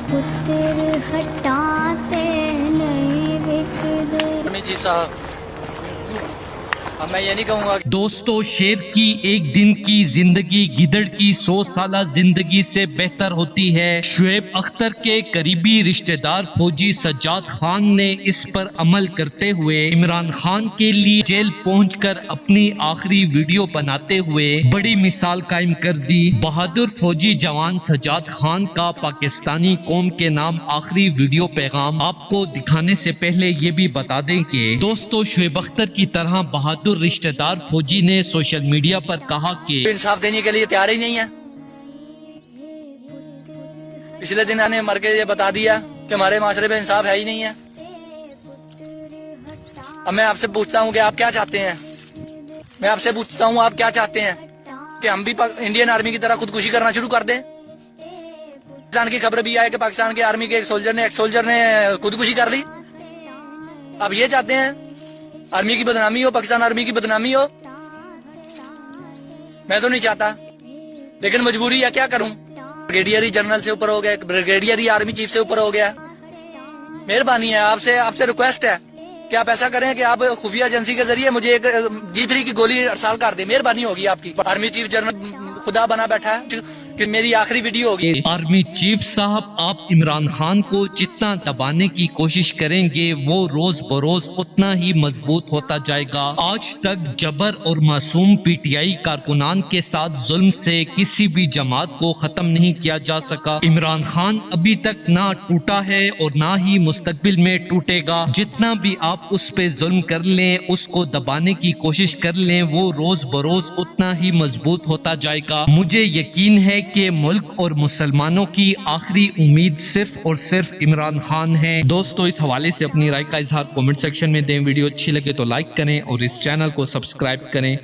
पुत्र हटाते नहीं बिकदे। जी साहब, अब मैं ये नहीं कहूँगा। दोस्तों, शेर की एक दिन की जिंदगी गिदड़ की 100 साला जिंदगी से बेहतर होती है। शुएब अख्तर के करीबी रिश्तेदार फौजी सज्जाद खान ने इस पर अमल करते हुए इमरान खान के लिए जेल पहुंचकर अपनी आखिरी वीडियो बनाते हुए बड़ी मिसाल कायम कर दी। बहादुर फौजी जवान सज्जाद खान का पाकिस्तानी कौम के नाम आखिरी वीडियो पैगाम आपको दिखाने से पहले ये भी बता दें कि दोस्तों, शुएब अख्तर की तरह बहादुर रिश्तेदार फौजी ने सोशल मीडिया पर कहा कि इंसाफ देने के लिए तैयार ही नहीं है। पिछले दिन आने मर के ये बता दिया कि हमारे माशरे में इंसाफ है ही नहीं है। अब मैं आपसे पूछता हूँ कि आप क्या चाहते हैं? मैं आपसे पूछता हूँ आप क्या चाहते हैं? कि हम भी इंडियन आर्मी की तरह खुदकुशी करना शुरू कर दें? पाकिस्तान की खबर भी आए कि पाकिस्तान के आर्मी के एक सोल्जर ने खुदकुशी कर ली। आप ये चाहते हैं आर्मी की बदनामी हो, पाकिस्तान आर्मी की बदनामी हो? मैं तो नहीं चाहता, लेकिन मजबूरी है, क्या करूं? ब्रिगेडियर ही जनरल से ऊपर हो गया, ब्रिगेडियर ही आर्मी चीफ से ऊपर हो गया। मेहरबानी है, आपसे रिक्वेस्ट है कि आप ऐसा करें कि आप खुफिया एजेंसी के जरिए मुझे एक G3 की गोली अरसाल कर दे। मेहरबानी होगी आपकी। आर्मी चीफ जनरल खुदा बना बैठा है कि मेरी आखिरी वीडियो होगी। आर्मी चीफ साहब, आप इमरान खान को जितना दबाने की कोशिश करेंगे वो रोज बरोज उतना ही मजबूत होता जाएगा। आज तक जबर और मासूम PTI कारकुनान के साथ जुल्म से किसी भी जमात को खत्म नहीं किया जा सका। इमरान खान अभी तक ना टूटा है और ना ही मुस्तकबिल में टूटेगा। जितना भी आप उस पे जुल्म कर लें, उसको दबाने की कोशिश कर लें, वो रोज बरोज उतना ही मजबूत होता जाएगा। मुझे यकीन है कि मुल्क और मुसलमानों की आखिरी उम्मीद सिर्फ और सिर्फ इमरान खान है। दोस्तों, इस हवाले से अपनी राय का इजहार कमेंट सेक्शन में दें। वीडियो अच्छी लगे तो लाइक करें और इस चैनल को सब्सक्राइब करें।